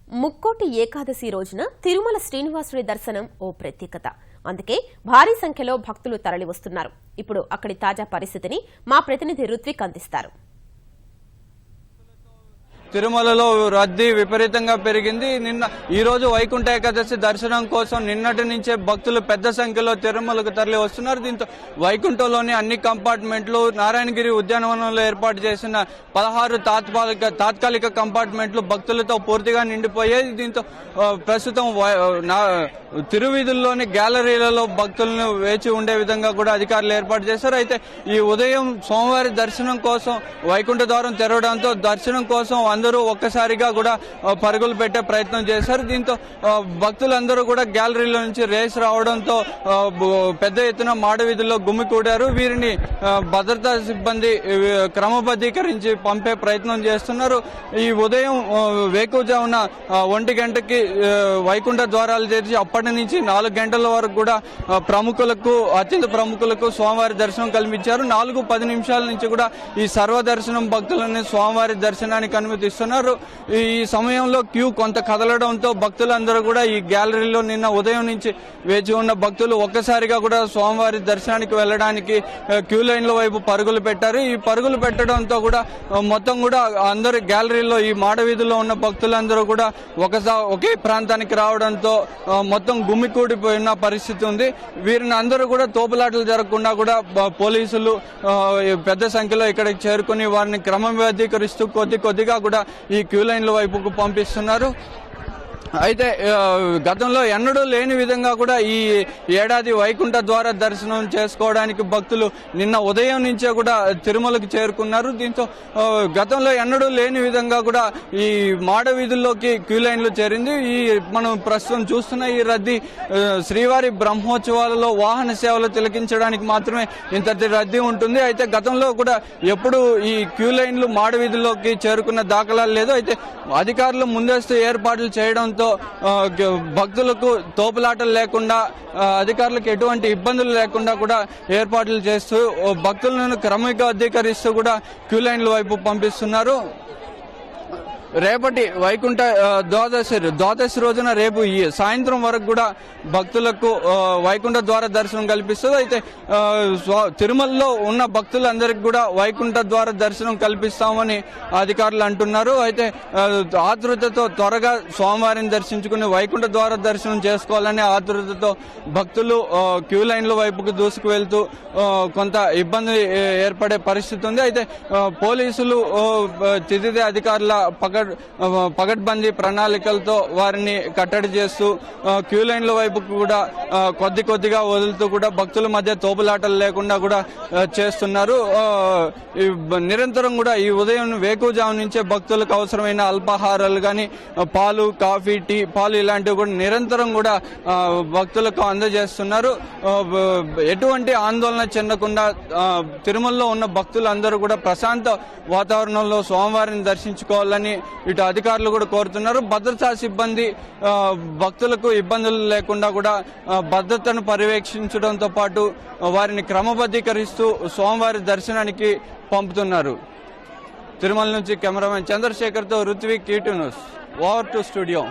ముక్కోటి ఏకాదశి రోజున తిరుమల శ్రీనివాసుడి దర్శనం ఓ ప్రత్యేకత. అందుకే భారీ సంఖ్యలో భక్తులు తరలివస్తున్నారు. ఇప్పుడు అక్కడి తాజా పరిస్థితిని మా ప్రతినిధి రుత్విక్ అందిస్తారు. తిరుమలలో రద్దీ విపరీతంగా పెరిగింది. ఈ రోజు వైకుంఠ ఏకాదశి దర్శనం కోసం నిన్నటి నుంచే భక్తులు పెద్ద సంఖ్యలో తిరుమలకు తరలి వస్తున్నారు. దీంతో వైకుంఠంలోని అన్ని కంపార్ట్మెంట్లు, నారాయణగిరి ఉద్యానవనంలో ఏర్పాటు చేసిన 16 తాత్కాలిక కంపార్ట్మెంట్లు భక్తులతో పూర్తిగా నిండిపోయాయి. దీంతో ప్రస్తుతం తిరువీధుల్లోని గ్యాలరీలలో భక్తులను వేచి ఉండే విధంగా కూడా అధికారులు ఏర్పాటు చేశారు. అయితే ఈ ఉదయం సోమవారి దర్శనం కోసం వైకుంఠ ద్వారం తెరవడంతో దర్శనం కోసం అందరూ ఒక్కసారిగా కూడా పరుగులు పెట్టే ప్రయత్నం చేశారు. దీంతో భక్తులందరూ కూడా గ్యాలరీలో నుంచి రేస్ రావడంతో పెద్ద ఎత్తున మాడవీధుల్లో గుమికూడారు. వీరిని భద్రతా సిబ్బంది క్రమబద్ధీకరించి పంపే ప్రయత్నం చేస్తున్నారు. ఈ ఉదయం వేకువజామున 1 గంటకి వైకుంఠ ద్వారాలు తెరిచి అప్పటి నుంచి 4 గంటల వరకు కూడా అత్యంత ప్రముఖులకు స్వామివారి దర్శనం కల్పించారు. 4:10 నిమిషాల నుంచి కూడా ఈ సర్వదర్శనం భక్తులని స్వామివారి దర్శనానికి అనుమతిస్తున్నారు. ఈ సమయంలో క్యూ కొంత కదలడంతో భక్తులందరూ కూడా ఈ గ్యాలరీలో నిన్న ఉదయం నుంచి వేచి ఉన్న భక్తులు ఒక్కసారిగా కూడా స్వామివారి దర్శనానికి వెళ్లడానికి క్యూ లైన్ల వైపు పరుగులు పెట్టారు. ఈ పరుగులు పెట్టడంతో కూడా మొత్తం కూడా అందరు గ్యాలరీలో ఈ మాడవీధిలో ఉన్న భక్తులందరూ కూడా ఒకే ప్రాంతానికి రావడంతో మొత్తం గుమికూడిపోయిన పరిస్థితి ఉంది. వీరిని అందరూ కూడా తోపులాటలు జరగకుండా కూడా పోలీసులు పెద్ద సంఖ్యలో ఇక్కడికి చేరుకుని వారిని క్రమబద్ధీకరిస్తూ కొద్దిగా కూడా ఈ క్యూ లైన్ల వైపుకు పంపిస్తున్నారు. అయితే గతంలో ఎన్నడూ లేని విధంగా కూడా ఈ ఏడాది వైకుంఠ ద్వార దర్శనం చేసుకోవడానికి భక్తులు నిన్న ఉదయం నుంచే కూడా తిరుమలకు చేరుకున్నారు. దీంతో గతంలో ఎన్నడూ లేని విధంగా కూడా ఈ మాడవీధుల్లోకి క్యూ లైన్లు చేరింది. మనం ప్రస్తుతం చూస్తున్న ఈ రద్దీ శ్రీవారి బ్రహ్మోత్సవాలలో వాహన సేవలు తిలకించడానికి మాత్రమే ఇంతటి రద్దీ ఉంటుంది. అయితే గతంలో కూడా ఎప్పుడు ఈ క్యూ లైన్లు మాడవీధుల్లోకి చేరుకున్న దాఖలాలు లేదు. అయితే అధికారులు ముందస్తు ఏర్పాట్లు చేయడంతో భక్తులకు తోపులాటలు లేకుండా, అధికారులకు ఎటువంటి ఇబ్బందులు లేకుండా కూడా ఏర్పాట్లు చేస్తూ భక్తులను క్రమబద్ధీకరిస్తూ కూడా క్యూ లైన్ల వైపు పంపిస్తున్నారు. రేపటి వైకుంఠ ద్వాదశి రోజున రేపు ఈ సాయంత్రం వరకు కూడా భక్తులకు వైకుంఠ ద్వార దర్శనం కల్పిస్తుంది. అయితే తిరుమలలో ఉన్న భక్తులందరికీ కూడా వైకుంఠ ద్వార దర్శనం కల్పిస్తామని అధికారులు అంటున్నారు. అయితే ఆతృతతో త్వరగా స్వామివారిని దర్శించుకుని వైకుంఠ ద్వార దర్శనం చేసుకోవాలని ఆతృతతో భక్తులు క్యూ లైన్ల వైపుకు దూసుకు వెళ్తూ కొంత ఇబ్బంది ఏర్పడే పరిస్థితి ఉంది. అయితే పోలీసులు తిథిదే అధికారుల పగడ్బందీ ప్రణాళికలతో వారిని కట్టడి చేస్తూ క్యూ లైన్ల వైపుకు కూడా కొద్దిగా వదులుతూ కూడా భక్తుల మధ్య తోపులాటలు లేకుండా కూడా చేస్తున్నారు. నిరంతరం కూడా ఈ ఉదయం వేకువజాము నుంచే భక్తులకు అవసరమైన అల్పాహారాలు కానీ పాలు, కాఫీ, టీ, పాలు ఇలాంటివి కూడా నిరంతరం కూడా భక్తులకు అందజేస్తున్నారు. ఎటువంటి ఆందోళన చెందకుండా తిరుమలలో ఉన్న భక్తులందరూ కూడా ప్రశాంత వాతావరణంలో స్వామివారిని దర్శించుకోవాలని ఇటు అధికారులు కూడా కోరుతున్నారు. భద్రతా సిబ్బంది భక్తులకు ఇబ్బందులు లేకుండా కూడా భద్రతను పర్యవేక్షించడంతో పాటు వారిని క్రమబద్ధీకరిస్తూ స్వామివారి దర్శనానికి పంపుతున్నారు. తిరుమల నుంచి కెమెరామెన్ చంద్రశేఖర్తో Ruthvik, ET news. Over to studio.